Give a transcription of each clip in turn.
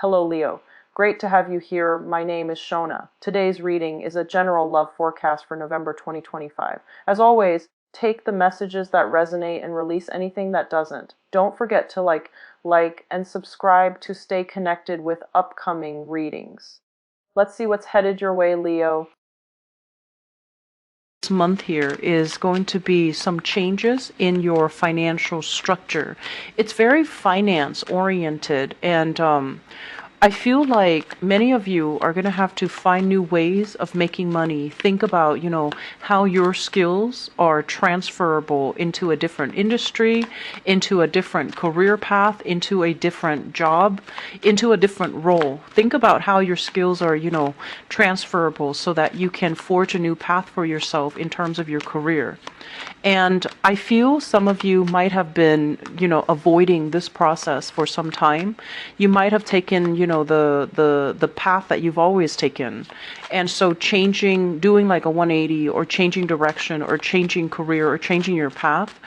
Hello, Leo. Great to have you here. My name is Shona. Today's reading is a general love forecast for November 2025. As always, take the messages that resonate and release anything that doesn't. Don't forget to like, and subscribe to stay connected with upcoming readings. Let's see what's headed your way, Leo. This month here is going to be some changes in your financial structure. It's very finance oriented, and I feel like many of you are going to have to find new ways of making money. Think about, how your skills are transferable into a different industry, into a different career path, into a different job, into a different role. Think about how your skills are, transferable so that you can forge a new path for yourself in terms of your career. And I feel some of you might have been, avoiding this process for some time. You might have taken, the path that you've always taken. And so doing like a 180 or changing direction or changing career or changing your path,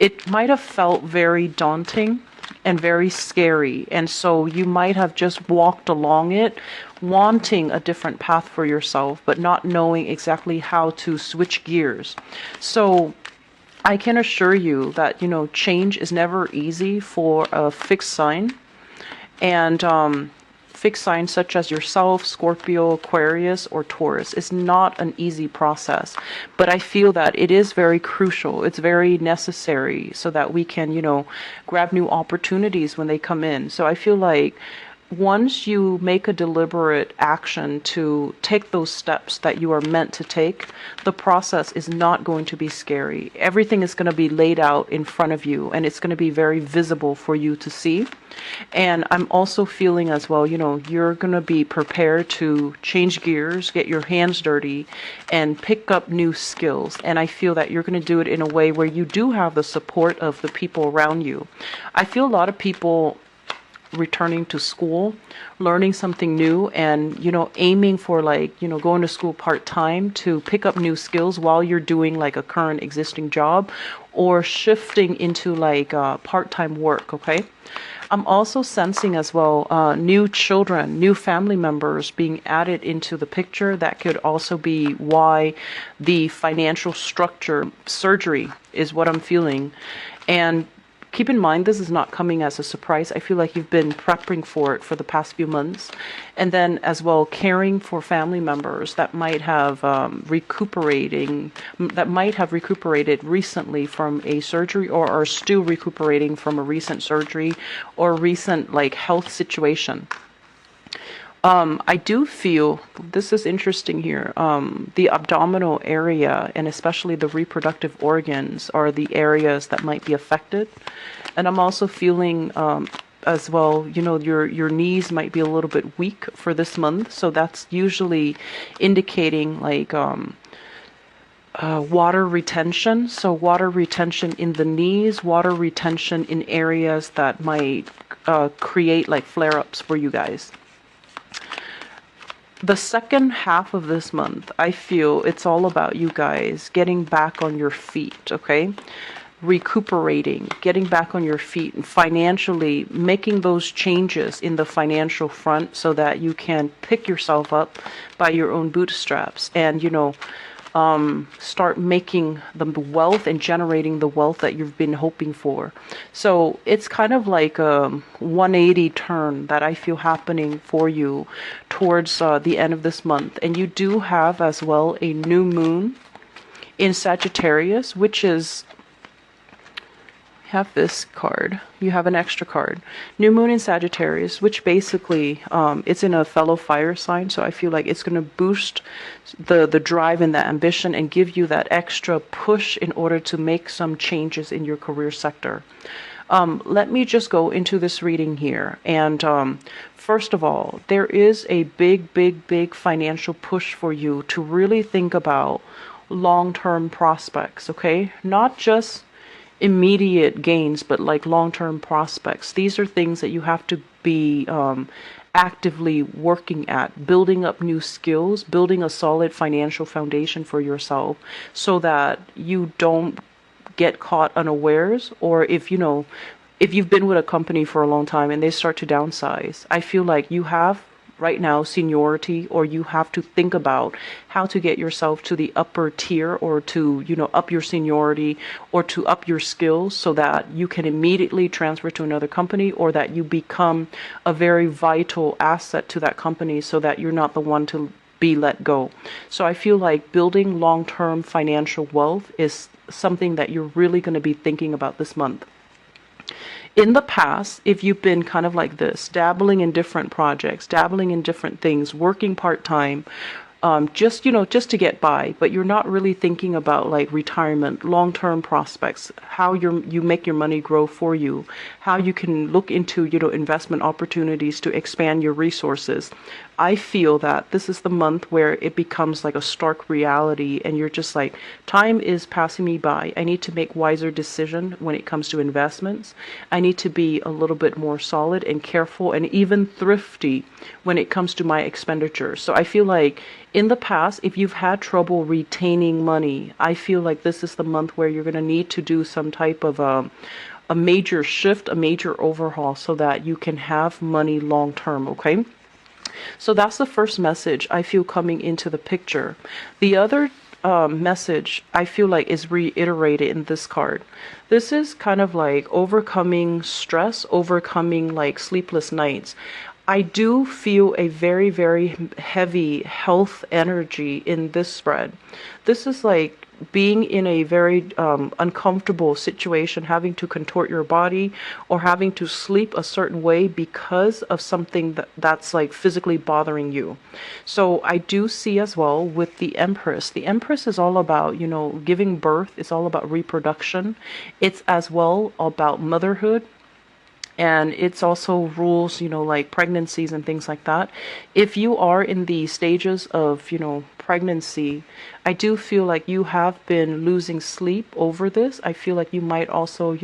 it might have felt very daunting and very scary. And so you might have just walked along it, wanting a different path for yourself, but not knowing exactly how to switch gears. So I can assure you that, change is never easy for a fixed sign. And fixed signs such as yourself, Scorpio, Aquarius, or Taurus is not an easy process. But I feel that it is very crucial. It's very necessary so that we can, grab new opportunities when they come in. So I feel like once you make a deliberate action to take those steps that you are meant to take, the process is not going to be scary. Everything is going to be laid out in front of you, and it's going to be very visible for you to see. And I'm also feeling as well, you're going to be prepared to change gears, get your hands dirty, and pick up new skills. And I feel that you're going to do it in a way where you do have the support of the people around you. I feel a lot of people returning to school, learning something new, and aiming for going to school part-time to pick up new skills while you're doing like a current existing job, or shifting into part-time work. Okay, I'm also sensing as well new children, new family members being added into the picture. That could also be why the financial structure surgery is what I'm feeling. And keep in mind, this is not coming as a surprise. I feel like you've been prepping for it for the past few months. And then as well, caring for family members that might have recuperated recently from a surgery, or are still recuperating from a recent surgery or recent health situation. I do feel, this is interesting here, the abdominal area and especially the reproductive organs are the areas that might be affected. And I'm also feeling as well, your knees might be a little bit weak for this month. So that's usually indicating water retention. So water retention in the knees, water retention in areas that might create flare-ups for you guys. The second half of this month, I feel it's all about you guys getting back on your feet, okay? Recuperating, getting back on your feet, and financially making those changes in the financial front so that you can pick yourself up by your own bootstraps and, start making the wealth and generating the wealth that you've been hoping for. So it's kind of like a 180 turn that I feel happening for you towards the end of this month. And you do have as well a new moon in Sagittarius, which is, have this card. You have an extra card. New moon in Sagittarius, which basically it's in a fellow fire sign. So I feel like it's going to boost the drive and the ambition and give you that extra push in order to make some changes in your career sector. Let me just go into this reading here. And first of all, there is a big financial push for you to really think about long-term prospects, okay? Not just immediate gains, but long-term prospects. These are things that you have to be actively working at, building up new skills, building a solid financial foundation for yourself so that you don't get caught unawares, or if if you've been with a company for a long time and they start to downsize, I feel like you have right now seniority, or you have to think about how to get yourself to the upper tier, or to, up your seniority, or to up your skills, so that you can immediately transfer to another company, or that you become a very vital asset to that company, so that you're not the one to be let go. So I feel like building long-term financial wealth is something that you're really going to be thinking about this month. In the past, if you've been kind of like this, dabbling in different projects, dabbling in different things, working part-time, just to get by, but you're not really thinking about like retirement, long-term prospects, how you make your money grow for you, how you can look into, investment opportunities to expand your resources. I feel that this is the month where it becomes like a stark reality, and you're just like, time is passing me by. I need to make wiser decisions when it comes to investments. I need to be a little bit more solid and careful, and even thrifty when it comes to my expenditures. So I feel like in the past, if you've had trouble retaining money, I feel like this is the month where you're going to need to do some type of a major shift, a major overhaul, so that you can have money long term, okay? So that's the first message I feel coming into the picture. The other message I feel like is reiterated in this card. This is kind of like overcoming stress, overcoming like sleepless nights. I do feel a very, very heavy health energy in this spread. This is like being in a very uncomfortable situation, having to contort your body, or having to sleep a certain way because of something that's like physically bothering you. So I do see as well with the Empress. The Empress is all about, giving birth. It's all about reproduction. It's as well about motherhood. And it's also rules, like pregnancies and things like that. If you are in the stages of, pregnancy, I do feel like you have been losing sleep over this. I feel like you might also,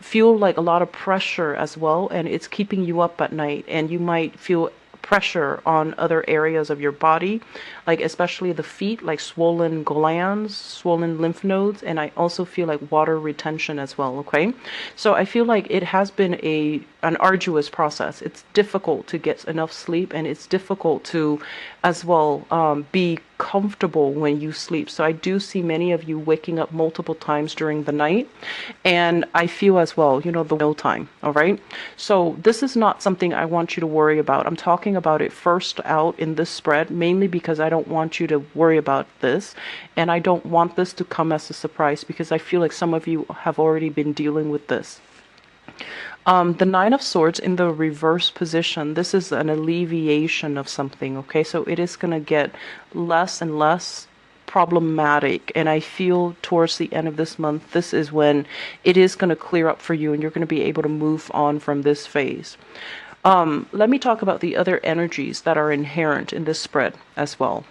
feel like a lot of pressure as well, and it's keeping you up at night, and you might feel pressure on other areas of your body, like especially the feet, like swollen glands, swollen lymph nodes, and I also feel like water retention as well, okay? So I feel like it has been an arduous process. It's difficult to get enough sleep, and it's difficult to as well be comfortable when you sleep. So I do see many of you waking up multiple times during the night, and I feel as well, the no time, all right? So this is not something I want you to worry about. I'm talking about it first out in this spread, mainly because I don't want you to worry about this, and I don't want this to come as a surprise, because I feel like some of you have already been dealing with this. The Nine of Swords in the reverse position, this is an alleviation of something, okay? So it is going to get less and less problematic, and I feel towards the end of this month, this is when it is going to clear up for you, and you're going to be able to move on from this phase. Let me talk about the other energies that are inherent in this spread as well.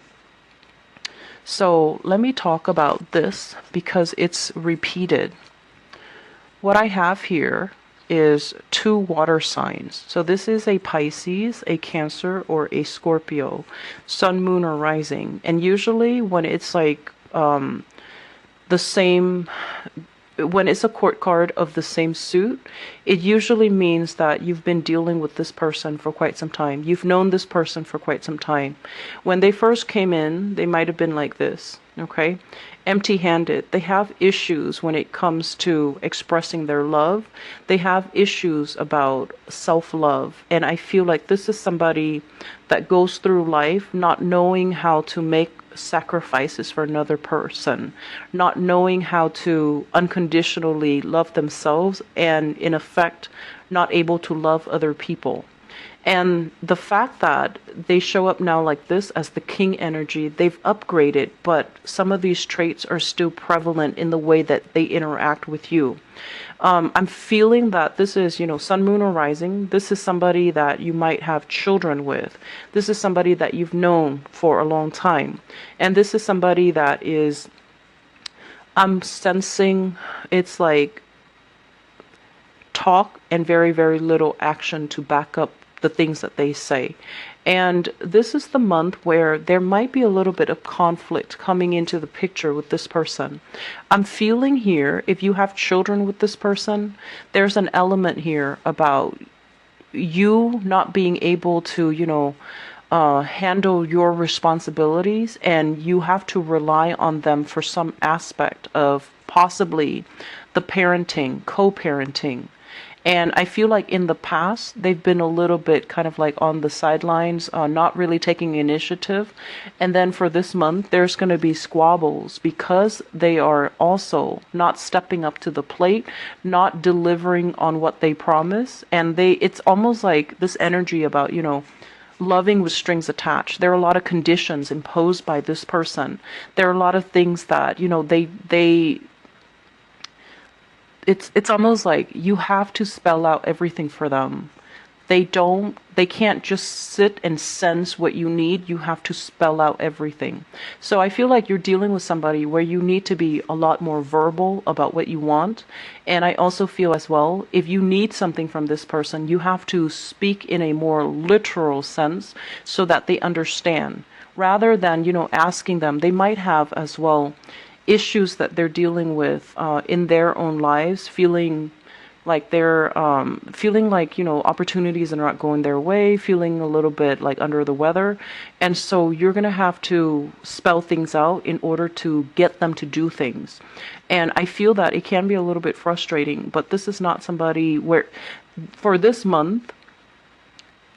So let me talk about this because it's repeated. What I have here is two water signs. So this is a Pisces, a Cancer, or a Scorpio, Sun, Moon, or Rising. And usually when it's like the same, when it's a court card of the same suit, it usually means that you've been dealing with this person for quite some time. You've known this person for quite some time. When they first came in, they might have been like this, okay? Empty-handed. They have issues when it comes to expressing their love. They have issues about self-love. And I feel like this is somebody that goes through life not knowing how to make sacrifices for another person, not knowing how to unconditionally love themselves, and in effect, not able to love other people. And the fact that they show up now like this as the king energy, they've upgraded, but some of these traits are still prevalent in the way that they interact with you. I'm feeling that this is, Sun, Moon, or Rising. This is somebody that you might have children with. This is somebody that you've known for a long time. And this is somebody that is, I'm sensing it's like talk and very, very little action to back up the things that they say. And this is the month where there might be a little bit of conflict coming into the picture with this person. I'm feeling here, if you have children with this person, there's an element here about you not being able to, handle your responsibilities, and you have to rely on them for some aspect of possibly the parenting, co-parenting. And I feel like in the past, they've been a little bit kind of like on the sidelines, not really taking initiative. And then for this month, there's going to be squabbles because they are also not stepping up to the plate, not delivering on what they promise. And it's almost like this energy about, loving with strings attached. There are a lot of conditions imposed by this person. There are a lot of things that, it's almost like you have to spell out everything for them. They can't just sit and sense what you need. You have to spell out everything. So I feel like you're dealing with somebody where you need to be a lot more verbal about what you want. And I also feel as well, if you need something from this person, you have to speak in a more literal sense so that they understand, rather than, asking them. They might have as well issues that they're dealing with in their own lives, feeling like they're opportunities are not going their way, feeling a little bit like under the weather. And so you're going to have to spell things out in order to get them to do things. And I feel that it can be a little bit frustrating, but this is not somebody where, for this month,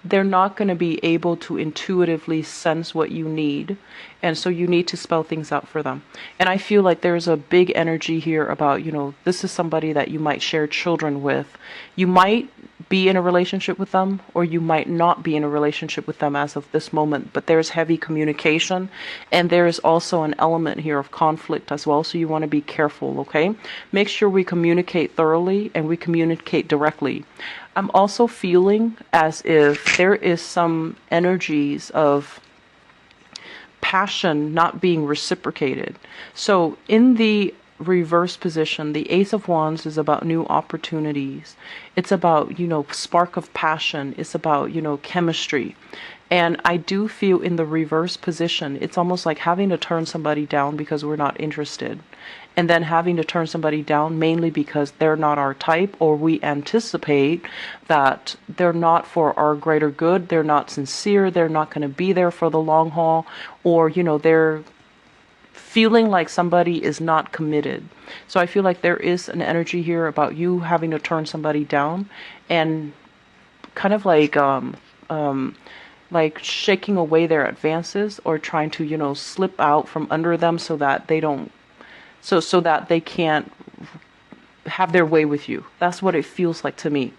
they're not going to be able to intuitively sense what you need. And so you need to spell things out for them. And I feel like there's a big energy here about, this is somebody that you might share children with. You might be in a relationship with them, or you might not be in a relationship with them as of this moment. But there's heavy communication, and there is also an element here of conflict as well. So you want to be careful, okay? Make sure we communicate thoroughly and we communicate directly. I'm also feeling as if there is some energies of passion not being reciprocated. So in the reverse position, the Ace of Wands is about new opportunities. It's about, spark of passion. It's about, chemistry. And I do feel in the reverse position, it's almost like having to turn somebody down because we're not interested. And then having to turn somebody down mainly because they're not our type, or we anticipate that they're not for our greater good, they're not sincere, they're not going to be there for the long haul, or, they're feeling like somebody is not committed. So I feel like there is an energy here about you having to turn somebody down, and kind of like shaking away their advances, or trying to, slip out from under them so that they don't, so that they can't have their way with you. That's what it feels like to me.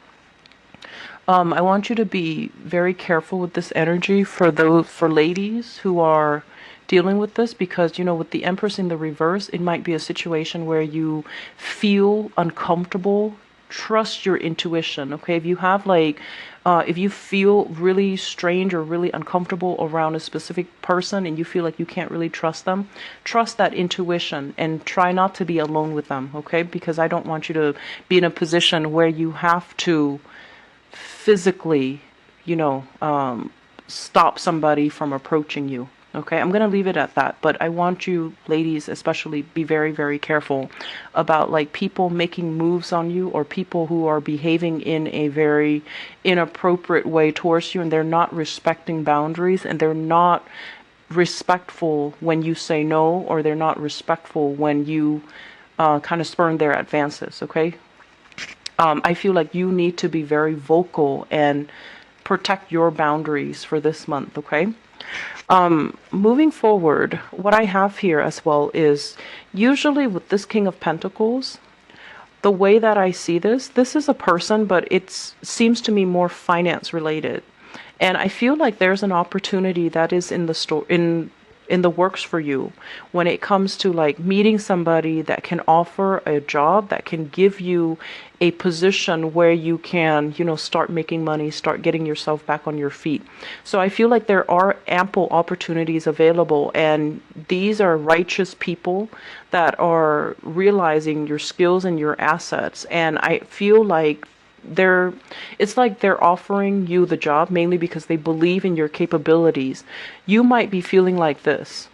I want you to be very careful with this energy for ladies who are dealing with this, because with the Empress in the reverse, it might be a situation where you feel uncomfortable. Trust your intuition, okay? If you have if you feel really strange or really uncomfortable around a specific person and you feel like you can't really trust them, trust that intuition and try not to be alone with them, okay? Because I don't want you to be in a position where you have to physically, stop somebody from approaching you. Okay, I'm going to leave it at that, but I want you ladies especially be very, very careful about people making moves on you, or people who are behaving in a very inappropriate way towards you, and they're not respecting boundaries, and they're not respectful when you say no, or they're not respectful when you kind of spurn their advances, okay? I feel like you need to be very vocal and protect your boundaries for this month, okay? Moving forward, what I have here as well is, usually with this King of Pentacles, the way that I see this is a person, but it seems to me more finance related. And I feel like there's an opportunity that is in the works for you when it comes to meeting somebody that can offer a job, that can give you a position where you can, start making money, start getting yourself back on your feet. So I feel like there are ample opportunities available, and these are righteous people that are realizing your skills and your assets. And I feel like it's like they're offering you the job mainly because they believe in your capabilities. You might be feeling like this,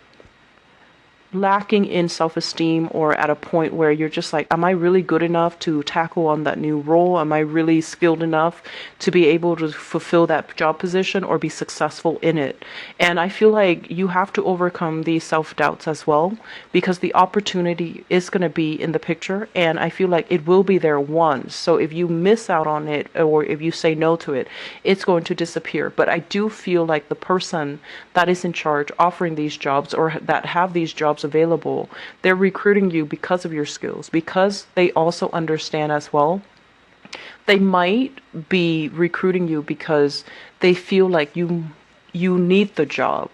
lacking in self-esteem, or at a point where you're just like, am I really good enough to tackle on that new role? Am I really skilled enough to be able to fulfill that job position or be successful in it? And I feel like you have to overcome these self-doubts as well, because the opportunity is going to be in the picture, and I feel like it will be there once. So if you miss out on it, or if you say no to it, it's going to disappear. But I do feel like the person that is in charge offering these jobs, or that have these jobs available, they're recruiting you because of your skills, because they also understand as well. They might be recruiting you because they feel like you need the job.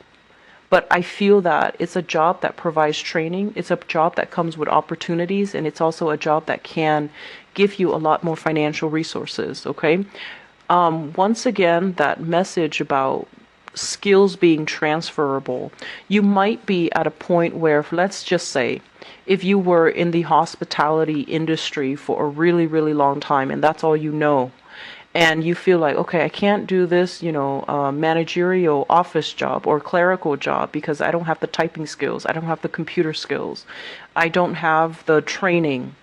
But I feel that it's a job that provides training, it's a job that comes with opportunities, and it's also a job that can give you a lot more financial resources, okay? Once again, that message about skills being transferable, you might be at a point where, let's just say, if you were in the hospitality industry for a really, really long time, and that's all you know, and you feel like, okay, I can't do this, managerial office job or clerical job because I don't have the typing skills, I don't have the computer skills, I don't have the training.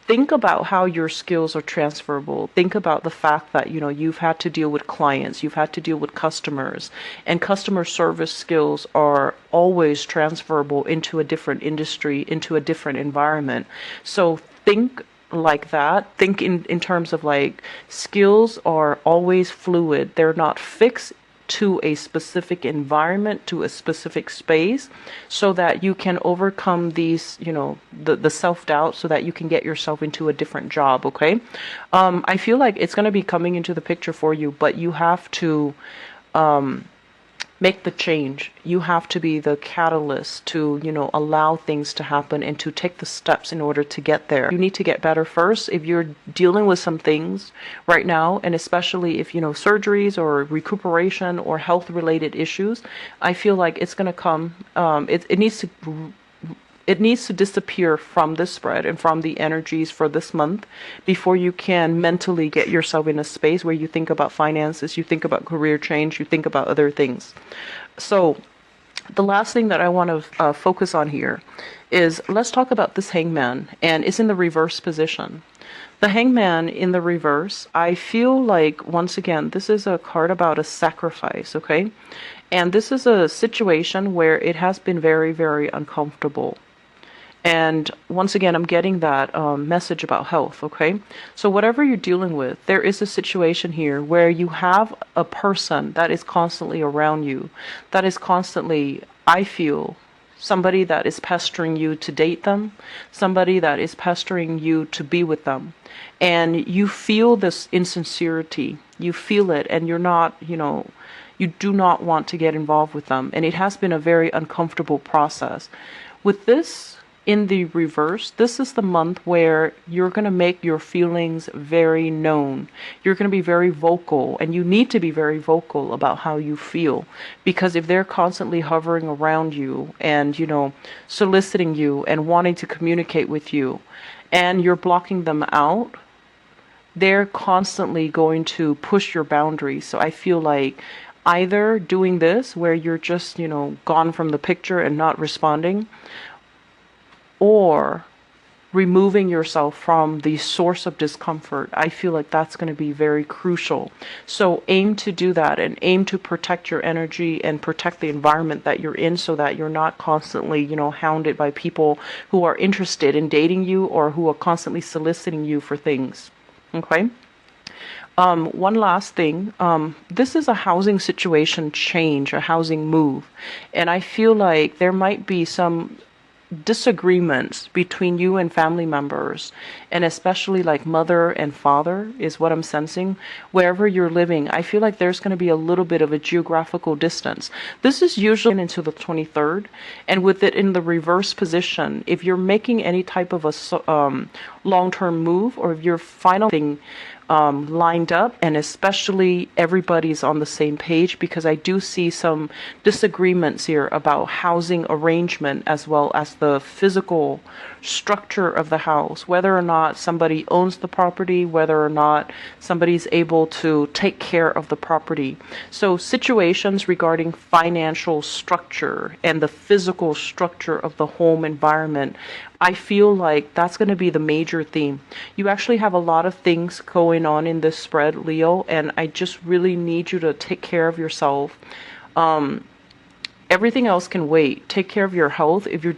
Think about how your skills are transferable. Think about the fact that, you've had to deal with clients, you've had to deal with customers, and customer service skills are always transferable into a different industry, into a different environment. So think like that. Think in terms of like, skills are always fluid. They're not fixed to a specific environment, to a specific space, so that you can overcome these, the self-doubt, so that you can get yourself into a different job, okay? I feel like it's going to be coming into the picture for you, but you have to make the change. You have to be the catalyst to, allow things to happen and to take the steps in order to get there. You need to get better first. If you're dealing with some things right now, and especially if, surgeries or recuperation or health related issues, I feel like it's going to come, it needs to disappear from this spread and from the energies for this month before you can mentally get yourself in a space where you think about finances, you think about career change, you think about other things. So the last thing that I want to focus on here is, let's talk about this hangman, and it's in the reverse position. The hangman in the reverse, I feel like, once again, this is a card about a sacrifice, okay? And this is a situation where it has been very, very uncomfortable. And once again, I'm getting that message about health, okay? So whatever you're dealing with, there is a situation here where you have a person that is constantly around you, that is constantly, I feel, somebody that is pestering you to date them, somebody that is pestering you to be with them. And you feel this insincerity, you feel it, and you're not, you do not want to get involved with them. And it has been a very uncomfortable process. With this in the reverse, this is the month where you're going to make your feelings very known. You're going to be very vocal, and you need to be very vocal about how you feel, because if they're constantly hovering around you and, soliciting you and wanting to communicate with you, and you're blocking them out, they're constantly going to push your boundaries. So I feel like either doing this where you're just, gone from the picture and not responding, or removing yourself from the source of discomfort. I feel like that's going to be very crucial. So aim to do that, and aim to protect your energy and protect the environment that you're in, so that you're not constantly, hounded by people who are interested in dating you or who are constantly soliciting you for things. Okay? One last thing, this is a housing situation change, a housing move. And I feel like there might be some disagreements between you and family members, and especially like mother and father is what I'm sensing. Wherever you're living, I feel like there's going to be a little bit of a geographical distance. This is usually into the 23rd, and with it in the reverse position, if you're making any type of a long-term move, or if you're finally lined up, and especially everybody's on the same page, because I do see some disagreements here about housing arrangement as well as the physical structure of the house, whether or not somebody owns the property, whether or not somebody's able to take care of the property. So situations regarding financial structure and the physical structure of the home environment, I feel like that's going to be the major theme. You actually have a lot of things going on in this spread, Leo, and I just really need you to take care of yourself. Everything else can wait. Take care of your health. If you're